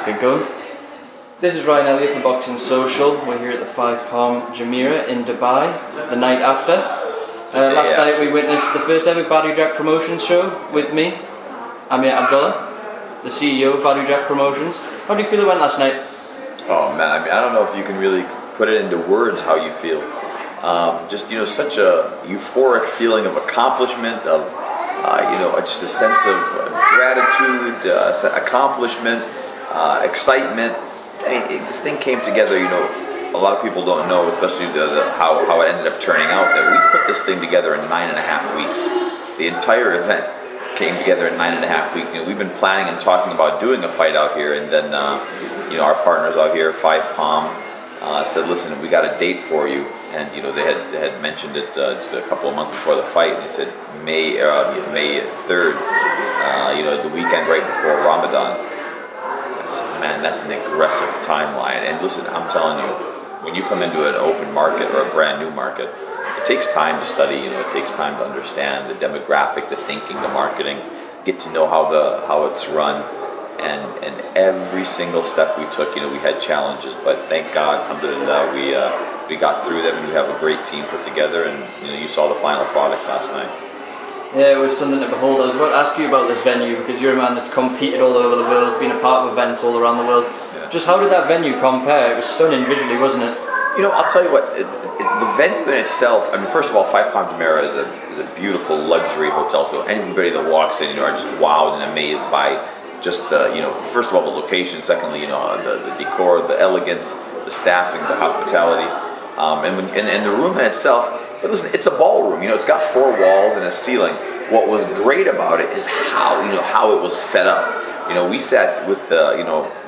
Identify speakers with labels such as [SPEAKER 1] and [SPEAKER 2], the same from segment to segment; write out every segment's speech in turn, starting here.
[SPEAKER 1] get going. This is Ryan Elliott from Boxing Social. We're here at the 5 Palm Jumeirah in Dubai the night after. Last night we witnessed the first ever Badou Jack Promotions show with me, Amer Abdallah, the CEO of Badou Jack Promotions. How do you feel it went last night?
[SPEAKER 2] Oh man, I don't know if you can really put it into words how you feel. Such a euphoric feeling of accomplishment, of just a sense of gratitude, accomplishment, excitement. This thing came together. A lot of people don't know, especially how it ended up turning out, that we put this thing together in 9.5 weeks. The entire event came together in 9.5 weeks. We've been planning and talking about doing a fight out here, and then our partners out here, 5 Palm, said, "Listen, we got a date for you." And they had mentioned it just a couple of months before the fight, and they said May 3rd, the weekend right before Ramadan. I said, man, that's an aggressive timeline. And listen, I'm telling you, when you come into an open market or a brand new market, it takes time to study. It takes time to understand the demographic, the thinking, the marketing, get to know how it's run. And every single step we took, we had challenges, but thank God, alhamdulillah, we got through them, and we have a great team put together, and you saw the final product last night.
[SPEAKER 1] Yeah, it was something to behold. I was about to ask you about this venue, because you're a man that's competed all over the world, been a part of events all around the world. Yeah. Just how did that venue compare? It was stunning visually, wasn't it?
[SPEAKER 2] I'll tell you what, the venue in itself, first of all, 5 Palm Jumeirah is a beautiful luxury hotel, so anybody that walks in, are just wowed and amazed by just the, first of all, the location, secondly, the decor, the elegance, the staffing, the hospitality, and the room in itself. But listen, it's a ballroom. It's got 4 walls and a ceiling. What was great about it is how it was set up. We sat with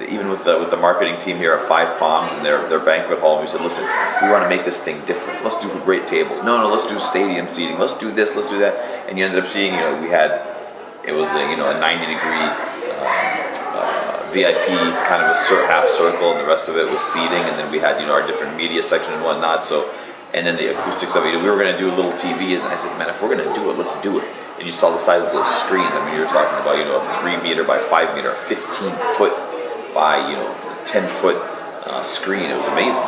[SPEAKER 2] even with the marketing team here at 5 Palms and their banquet hall, and we said, listen, we want to make this thing different. Let's do great tables. No, let's do stadium seating. Let's do this. Let's do that. And you ended up seeing, it was a 90-degree. VIP kind of a half circle, and the rest of it was seating, and then we had our different media section and whatnot. So, and then the acoustics of it. We were going to do a little TV, and I said, man, if we're going to do it, let's do it. And you saw the size of those screens. You were talking about a 3 meter by 5 meter, a 15 foot by 10 foot screen. It was amazing.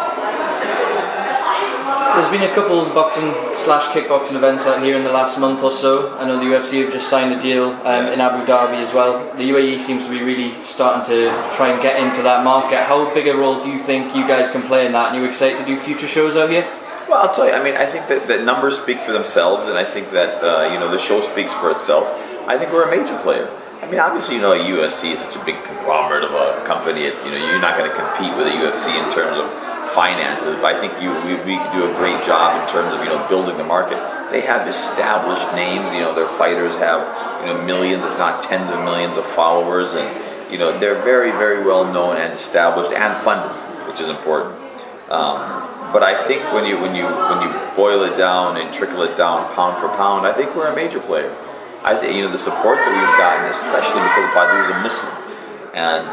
[SPEAKER 1] There's been a couple of boxing/kickboxing events out here in the last month or so. I know the UFC have just signed a deal in Abu Dhabi as well. The UAE seems to be really starting to try and get into that market. How big a role do you think you guys can play in that? And are you excited to do future shows out here?
[SPEAKER 2] Well, I'll tell you, I think that numbers speak for themselves, and I think that the show speaks for itself. I think we're a major player. Obviously, UFC is such a big conglomerate of a company. It's, you're not going to compete with the UFC in terms of finances, but I think we could do a great job in terms of building the market. They have established names. Their fighters have millions, if not tens of millions, of followers, and they're very, very well known and established and funded, which is important. But I think when you boil it down and trickle it down pound for pound, I think we're a major player. I think the support that we've gotten, especially because Badou is a Muslim, and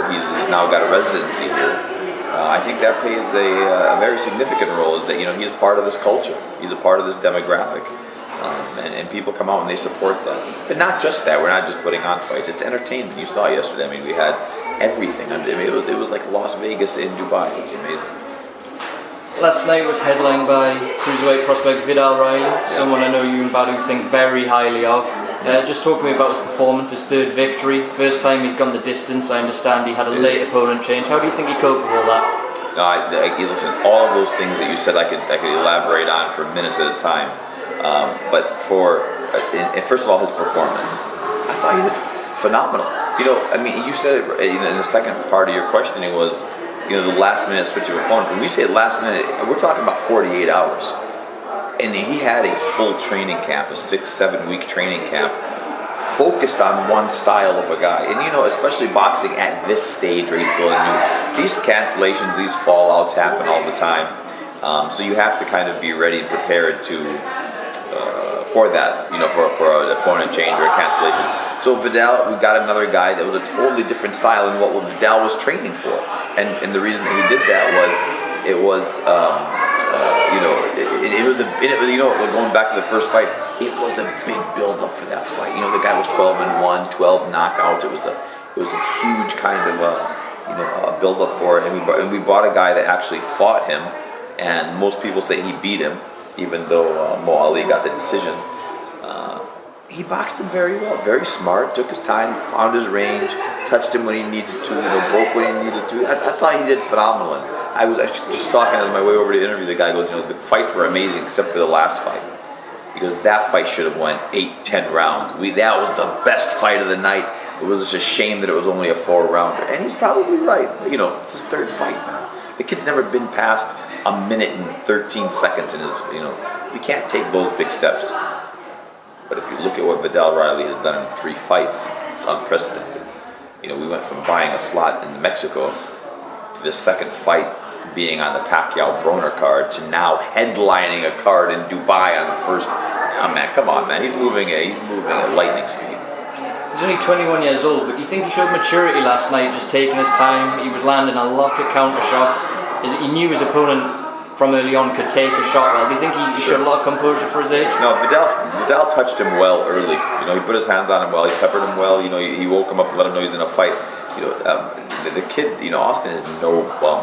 [SPEAKER 2] he's now got a residency here. I think that plays a very significant role. Is that he's part of this culture, he's a part of this demographic, and people come out and they support that. But not just that. We're not just putting on fights. It's entertainment. You saw yesterday. We had everything. It was like Las Vegas in Dubai. It was amazing.
[SPEAKER 1] Last night was headlined by cruiserweight prospect Viddal, someone I know you and Badou think very highly of. Just talk to me about his performance, his 3rd victory. First time he's gone the distance. I understand he had a late opponent change. How do you think he coped with all that?
[SPEAKER 2] No, listen, all of those things that you said I could elaborate on for minutes at a time. But first of all, his performance, I thought he did phenomenal. You said it in the second part of your questioning was, the last minute switch of opponent. When we say last minute, we're talking about 48 hours. And he had a full training camp, a 6-7 week training camp, focused on one style of a guy. And especially boxing at this stage where he's still new, these cancellations, these fallouts happen all the time. So you have to kind of be ready and prepared for that, for an opponent change or a cancellation. So Viddal, we got another guy that was a totally different style than what Viddal was training for. And the reason that he did that was, going back to the first fight, it was a big build-up for that fight. The guy was 12-1, 12 knockouts. It was a huge kind of a build up for it, and we bought a guy that actually fought him, and most people say he beat him, even though Mo Ali got the decision. He boxed him very well, very smart, took his time, found his range, touched him when he needed to, broke when he needed to. I thought he did phenomenal. And I was actually just talking on my way over to the interview. The guy goes, the fights were amazing except for the last fight. He goes, that fight should have won 8-10 rounds. That was the best fight of the night. It was just a shame that it was only a 4-rounder. And he's probably right. It's his third fight now. The kid's never been past a minute and 13 seconds in his, you can't take those big steps. But if you look at what Viddal Riley has done in 3 fights, it's unprecedented. We went from buying a slot in Mexico to the second fight being on the Pacquiao-Broner card to now headlining a card in Dubai on the first. Oh man, come on, man! He's moving at lightning speed.
[SPEAKER 1] He's only 21 years old, but you think he showed maturity last night, just taking his time. He was landing a lot of counter shots. He knew his opponent from early on could take a shot well. Do you think he showed a lot of composure for his age?
[SPEAKER 2] No, Viddal touched him well early. He put his hands on him well. He peppered him well. He woke him up and let him know he's in a fight. The kid, Austin is no bum.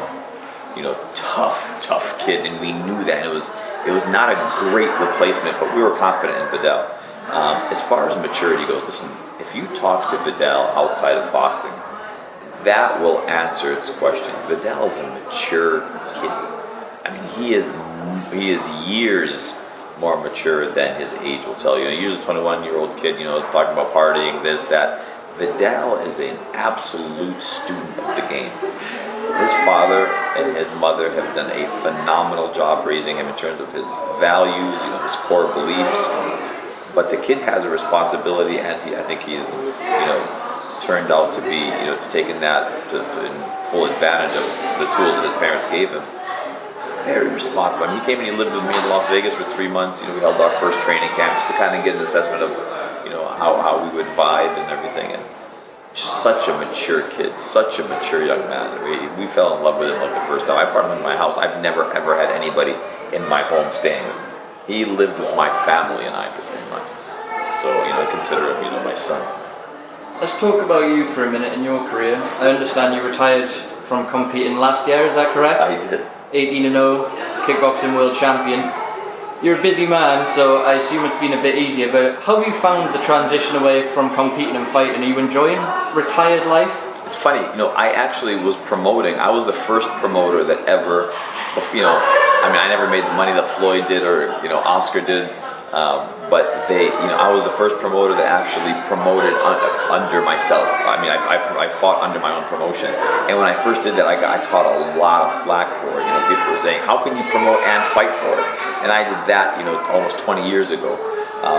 [SPEAKER 2] Tough kid, and we knew that. And it was not a great replacement, but we were confident in Viddal. As far as maturity goes, listen, if you talk to Viddal outside of boxing, that will answer its question. Viddal is a mature kid. He is years more mature than his age will tell you. He's a 21-year-old kid, talking about partying, this, that. Viddal is an absolute student of the game. His father and his mother have done a phenomenal job raising him in terms of his values, his core beliefs. But the kid has a responsibility, and I think he's, turned out to be, taking that to full advantage of the tools that his parents gave him. Very responsible. He came and he lived with me in Las Vegas for 3 months. We held our first training camp just to kind of get an assessment of, how we would vibe and everything. And just such a mature kid, such a mature young man. We fell in love with him like the first time. I brought him in my house. I've never ever had anybody in my home staying with me. He lived with my family and I for 3 months. So I consider him, my son.
[SPEAKER 1] Let's talk about you for a minute in your career. I understand you retired from competing last year. Is that correct?
[SPEAKER 2] I did.
[SPEAKER 1] 18-0, kickboxing world champion. You're a busy man, so I assume it's been a bit easier, but how have you found the transition away from competing and fighting? Are you enjoying retired life?
[SPEAKER 2] It's funny, I actually was promoting. I was the first promoter that ever, I never made the money that Floyd did or, Oscar did. But I was the first promoter that actually promoted under myself. I fought under my own promotion, and when I first did that, I caught a lot of flack for it. People were saying, "How can you promote and fight for it?" And I did that, almost 20 years ago,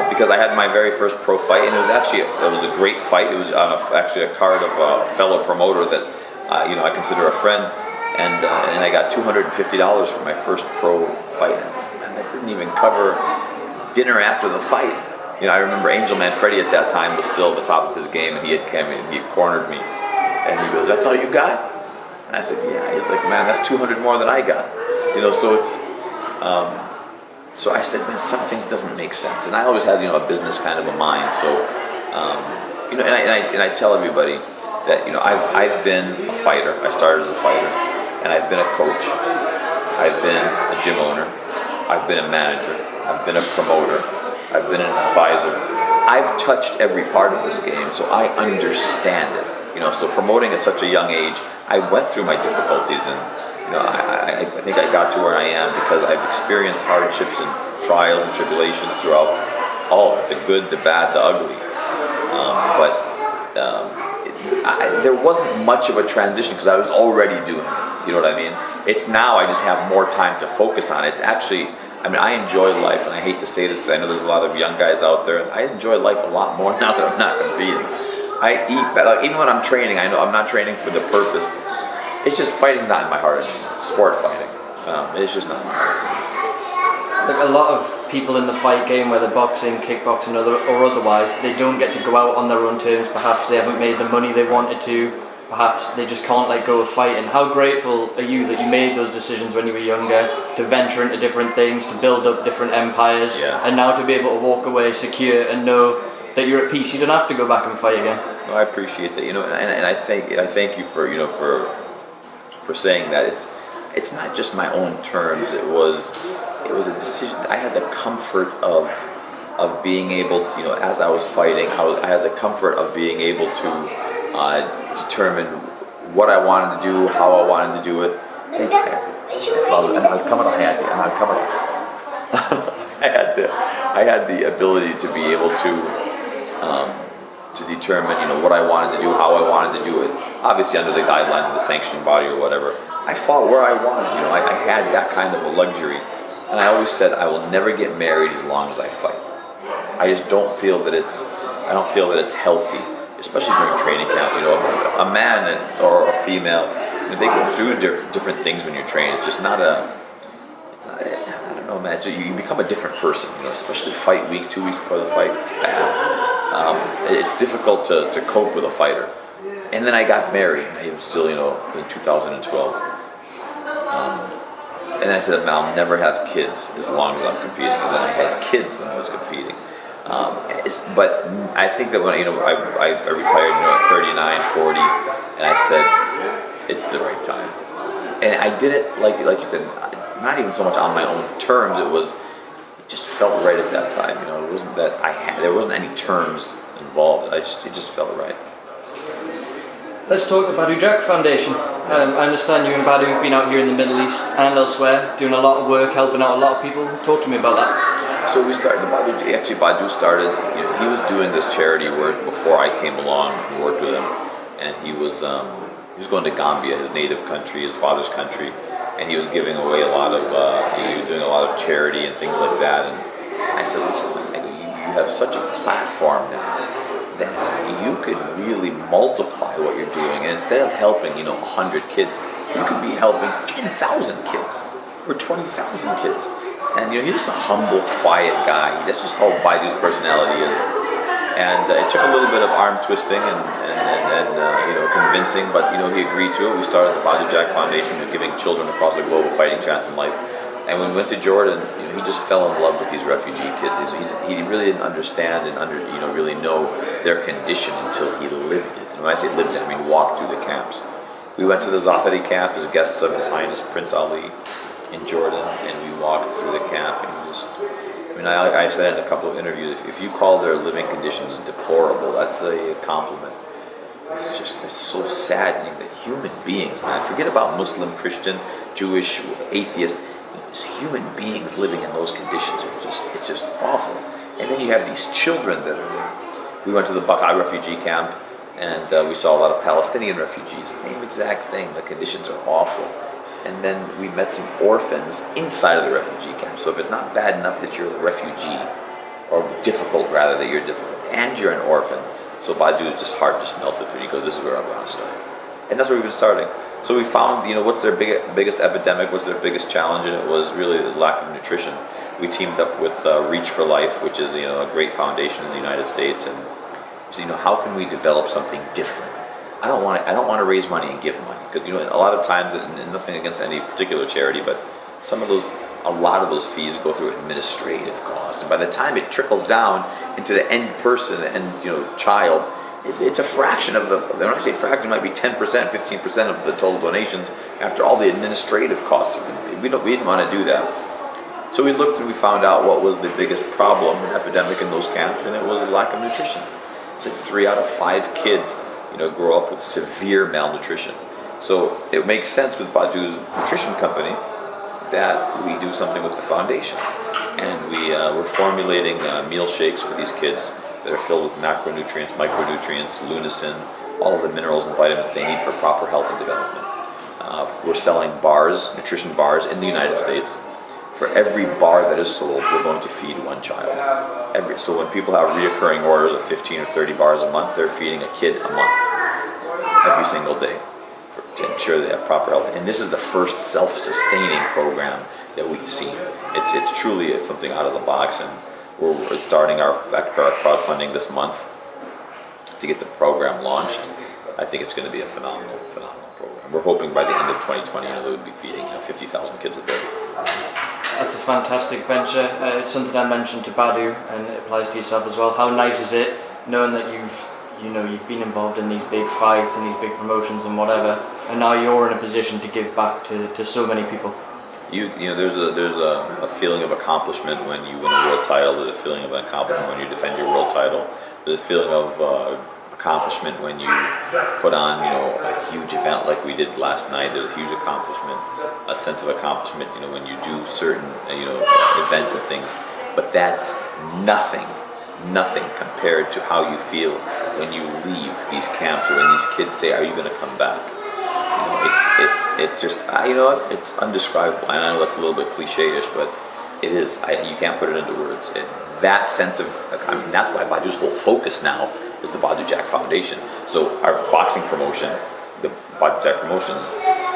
[SPEAKER 2] because I had my very first pro fight, and it was a great fight. It was on actually a card of a fellow promoter that I consider a friend, and I got $250 for my first pro fight. And that didn't even cover dinner after the fight. I remember Angel Man Freddy at that time was still at the top of his game, and he had come in and he had cornered me, and he goes, "That's all you got?" And I said, "Yeah." He's like, "Man, that's 200 more than I got." So it's so I said, "Man, something doesn't make sense." And I always had a business kind of a mind, so and I tell everybody that I've been a fighter. I started as a fighter, and I've been a coach, I've been a gym owner, I've been a manager, I've been a promoter, I've been an advisor. I've touched every part of this game, so I understand it. So promoting at such a young age, I went through my difficulties, and I think I got to where I am because I've experienced hardships and trials and tribulations throughout all of it, the good, the bad, the ugly. There wasn't much of a transition because I was already doing it. You know what I mean? It's now I just have more time to focus on it. Actually, I enjoy life, and I hate to say this because I know there's a lot of young guys out there. I enjoy life a lot more now that I'm not competing. I eat better. Even when I'm training, I know I'm not training for the purpose. It's just fighting's not in my heart anymore. Sport fighting. It's just not in my heart anymore.
[SPEAKER 1] Like a lot of people in the fight game, whether boxing, kickboxing, or otherwise, they don't get to go out on their own terms. Perhaps they haven't made the money they wanted to. Perhaps they just can't let go of fighting. How grateful are you that you made those decisions when you were younger to venture into different things, to build up different empires, and now to be able to walk away secure and know that you're at peace? You don't have to go back and fight again.
[SPEAKER 2] No, I appreciate that. And I thank you for for saying that. It's not just my own terms. It was a decision. I had the comfort of being able to, as I was fighting, I had the comfort of being able to determine what I wanted to do, how I wanted to do it. I had the ability to be able to determine, what I wanted to do, how I wanted to do it. Obviously under the guidelines of the sanctioning body or whatever. I fought where I wanted. I had that kind of a luxury, and I always said I will never get married as long as I fight. I just don't feel that it's healthy, especially during training camps. A man or a female, they go through different things when you're training. It's just not I don't know, man. You become a different person, especially fight week, 2 weeks before the fight. It's bad. It's difficult to cope with a fighter. And then I got married. I was still, in 2012. And then I said, I'll never have kids as long as I'm competing. And then I had kids when I was competing. But I think that when I retired, at 39, 40, and I said it's the right time. And I did it like you said, not even so much on my own terms. It just felt right at that time. It wasn't that there wasn't any terms involved. It just felt right.
[SPEAKER 1] Let's talk the Badou Jack Foundation. I understand you and Badou have been out here in the Middle East and elsewhere, doing a lot of work, helping out a lot of people. Talk to me about that.
[SPEAKER 2] So we started Badou started. He was doing this charity work before I came along and worked with him, and he was going to Gambia, his native country, his father's country, and he was giving away a lot of. He was doing a lot of charity and things like that. And I said, listen, you have such a platform now that you could really multiply what you're doing, and instead of helping 100 kids, you could be helping 10,000 kids or 20,000 kids. And he's just a humble, quiet guy. That's just how Badou's personality is. And it took a little bit of arm twisting and convincing, but he agreed to it. We started the Badou Jack Foundation, giving children across the globe a fighting chance in life. And when we went to Jordan, he just fell in love with these refugee kids. He really didn't understand and really know their condition until he lived it. And when I say lived it, I mean walked through the camps. We went to the Zafari camp as guests of His Highness Prince Ali in Jordan, and we walked through the camp. And I said in a couple of interviews, if you call their living conditions deplorable, that's a compliment. It's so saddening that human beings, man, forget about Muslim, Christian, Jewish, atheist. It's human beings living in those conditions. It's just awful. And then you have these children that are there. We went to the Baqa refugee camp, and we saw a lot of Palestinian refugees. Same exact thing. The conditions are awful. And then we met some orphans inside of the refugee camp. So if it's not bad enough that you're a refugee, or difficult rather that you're difficult, and you're an orphan, so Badou's heart just melted through. He goes, this is where I'm going to start. And that's where we've been starting. So we found, what's their biggest epidemic, what's their biggest challenge, and it was really the lack of nutrition. We teamed up with Reach for Life, which is a great foundation in the United States, and so how can we develop something different? I don't want to raise money and give money, because a lot of times, and nothing against any particular charity, but a lot of those fees go through administrative costs, and by the time it trickles down into the end person and child, it's a fraction of when I say fraction, it might be 10%, 15% of the total donations after all the administrative costs. We didn't want to do that. So we looked and we found out what was the biggest problem, epidemic in those camps, and it was the lack of nutrition. It's like 3 out of 5 kids, grow up with severe malnutrition. So it makes sense with Badou's nutrition company that we do something with the foundation. And we're formulating meal shakes for these kids that are filled with macronutrients, micronutrients, lunicin, all of the minerals and vitamins that they need for proper health and development. We're selling bars, nutrition bars in the United States. For every bar that is sold, we're going to feed 1 child. So when people have reoccurring orders of 15 or 30 bars a month, they're feeding a kid a month, every single day, to ensure they have proper health. And this is the first self-sustaining program that we've seen. It's truly something out of the box, and we're starting our crowdfunding this month to get the program launched. I think it's going to be a phenomenal program. We're hoping by the end of 2020, they would be feeding 50,000 kids a day.
[SPEAKER 1] That's a fantastic venture. It's something I mentioned to Badou, and it applies to yourself as well. How nice is it knowing that you've you know, you've been involved in these big fights and these big promotions and whatever, and now you're in a position to give back to so many people?
[SPEAKER 2] You know, there's a feeling of accomplishment when you win a world title. There's a feeling of accomplishment when you defend your world title. There's a feeling of accomplishment when you put on, you know, a huge event like we did last night. There's a huge accomplishment, a sense of accomplishment, you know, when you do certain, you know, events and things. But that's nothing compared to how you feel when you leave these camps, or when these kids say, "Are you going to come back?" You know, it's just, you know what? It's undescribable. And I know that's a little bit cliche-ish, but it is. You can't put it into words. That sense of, I mean, that's why Badou's whole focus now is the Badou Jack Foundation. So our boxing promotion, the Badou Jack Promotions,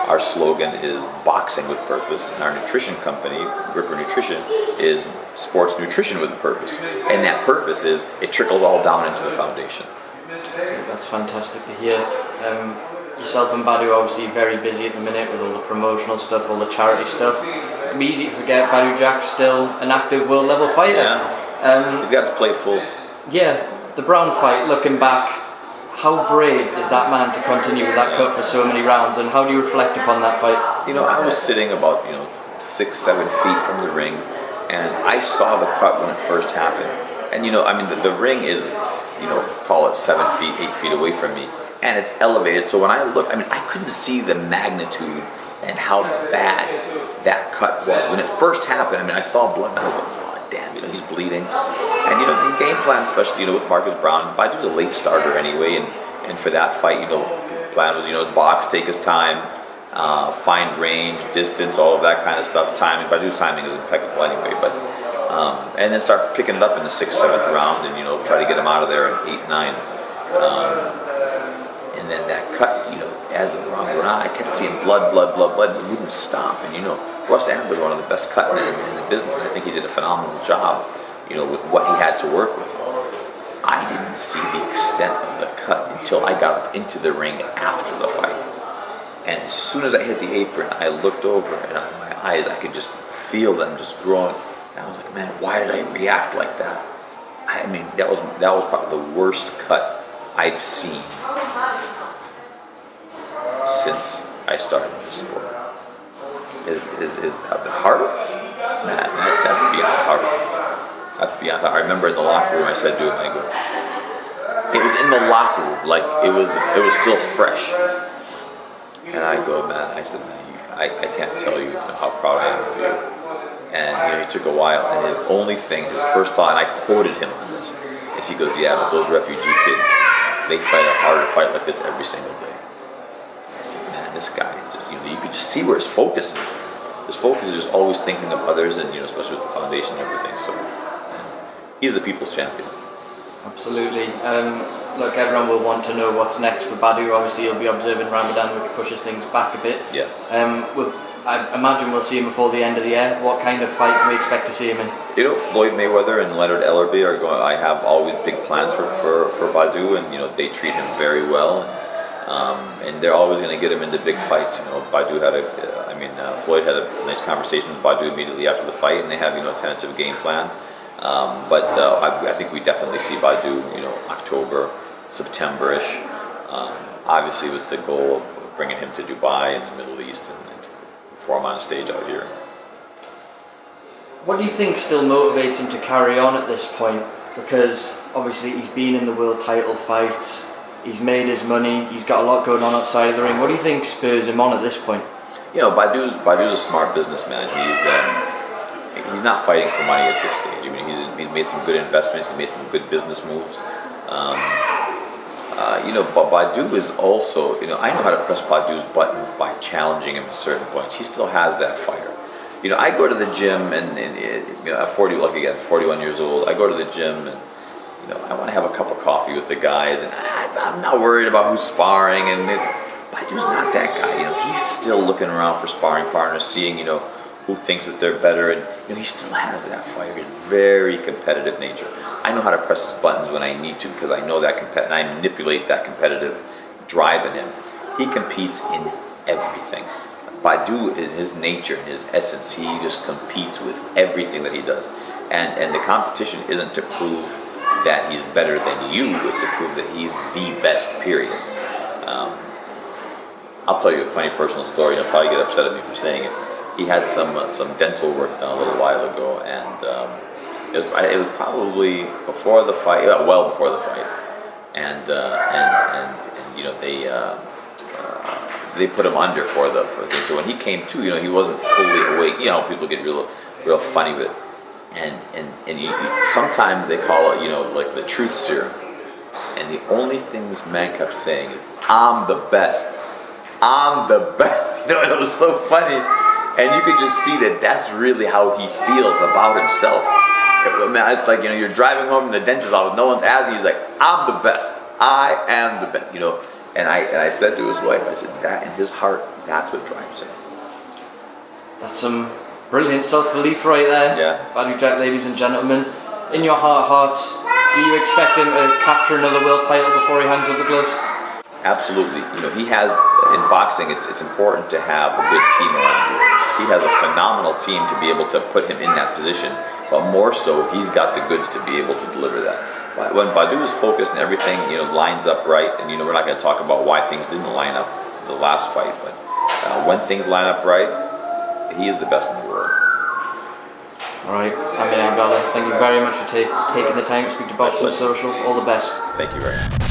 [SPEAKER 2] our slogan is boxing with purpose, and our nutrition company, Ripper Nutrition, is sports nutrition with a purpose. And that purpose is, it trickles all down into the foundation.
[SPEAKER 1] That's fantastic to hear. Yourself and Badou are obviously very busy at the minute with all the promotional stuff, all the charity stuff. It'd be easy to forget Badou Jack's still an active world level fighter.
[SPEAKER 2] Yeah. He's got his plate full.
[SPEAKER 1] Yeah, the Brown fight, looking back, how brave is that man to continue with that cut for so many rounds, and how do you reflect upon that fight?
[SPEAKER 2] You know, I was sitting about, you know, 6-7 feet from the ring, and I saw the cut when it first happened. And you know, I mean, the ring is, you know, call it 7 feet, 8 feet away from me, and it's elevated. So when I looked, I mean, I couldn't see the magnitude and how bad that cut was. When it first happened, I mean, I saw blood, and I was like, oh, damn, you know, he's bleeding. And you know, the game plan, especially, you know, with Marcus Brown, Badou's a late starter anyway, and for that fight, you know, the plan was, you know, box, take his time, find range, distance, all of that kind of stuff. Timing, Badou's timing is impeccable anyway, but and then start picking it up in the 6th, 7th round, and you know, try to get him out of there in 8, 9. And then that cut, you know, as the round went on, I kept seeing blood, and it wouldn't stop. And you know, Russ Adams was one of the best cutmen in the business, and I think he did a phenomenal job, you know, with what he had to work with. I didn't see the extent of the cut until I got up into the ring after the fight. And as soon as I hit the apron, I looked over, and my eyes, I could just feel them just growing. And I was like, man, why did I react like that? I mean, that was probably the worst cut I've seen since I started this sport. Is the heart? Man, that's beyond heart. That's beyond heart. I remember in the locker room, I said to him, I go, it was in the locker room, like it was still fresh. And I go, man, I said, man, I can't tell you how proud I am of you. And you know, he took a while, and his only thing, his first thought, and I quoted him on this, is he goes, yeah, but those refugee kids, they fight a harder fight like this every single day. I said, man, this guy is just, you know, you could just see where his focus is. His focus is just always thinking of others, and you know, especially with the foundation and everything. So he's the people's champion.
[SPEAKER 1] Absolutely. Look, everyone will want to know what's next for Badou. Obviously, he'll be observing Ramadan, which pushes things back a bit.
[SPEAKER 2] Yeah.
[SPEAKER 1] I imagine we'll see him before the end of the year. What kind of fight can we expect to see him in?
[SPEAKER 2] You know, Floyd Mayweather and Leonard Ellerby are going. I have always big plans for Badou, and you know, they treat him very well, and they're always going to get him into big fights. You know, Badou had Floyd had a nice conversation with Badou immediately after the fight, and they have, you know, a tentative game plan. But I think we definitely see Badou, you know, October, September-ish. Obviously, with the goal of bringing him to Dubai and the Middle East and perform on a stage out here.
[SPEAKER 1] What do you think still motivates him to carry on at this point? Because obviously he's been in the world title fights, he's made his money, he's got a lot going on outside of the ring. What do you think spurs him on at this point? You know,
[SPEAKER 2] Badou's a smart businessman. He's not fighting for money at this stage. I mean, he's made some good investments, he's made some good business moves. You know, but Badou is also, you know, I know how to press Badou's buttons by challenging him at certain points. He still has that fire. You know, I go to the gym and you know, at 41 years old, I go to the gym and, you know, I want to have a cup of coffee with the guys, and I'm not worried about who's sparring, and Badou's not that guy. You know, he's still looking around for sparring partners, seeing, you know, who thinks that they're better, and you know, he still has that fire, very competitive nature. I know how to press his buttons when I need to, because I know that and I manipulate that competitive drive in him. He competes in everything. Badou, in his nature, in his essence, he just competes with everything that he does, and the competition isn't to prove that he's better than you is to prove that he's the best, period. I'll tell you a funny personal story. You'll probably get upset at me for saying it. He had some dental work done a little while ago, and it was probably before the fight, well before the fight, and you know they put him under for the thing. So when he came to, you know, he wasn't fully awake. You know, people get real funny with it, and sometimes they call it, you know, like the truth serum. And the only thing this man kept saying is, "I'm the best. I'm the best." You know, and it was so funny. And you could just see that that's really how he feels about himself. It's like, you know, you're driving home from the dentist's office, no one's asking, he's like, "I'm the best. I am the best." You know, and I said to his wife, I said, that in his heart, that's what drives him.
[SPEAKER 1] That's some brilliant self-belief right there.
[SPEAKER 2] Yeah.
[SPEAKER 1] Badou Jack, ladies and gentlemen. In your heart of hearts, do you expect him to capture another world title before he hangs up the gloves?
[SPEAKER 2] Absolutely. You know, he has, in boxing, it's important to have a good team around you. He has a phenomenal team to be able to put him in that position, but more so, he's got the goods to be able to deliver that. When Badou is focused and everything, you know, lines up right, and you know, we're not going to talk about why things didn't line up the last fight, but when things line up right, he is the best in the world.
[SPEAKER 1] All right, Amer Abdallah, thank you very much for taking the time to speak to Boxing Social. All the best.
[SPEAKER 2] Thank you very much.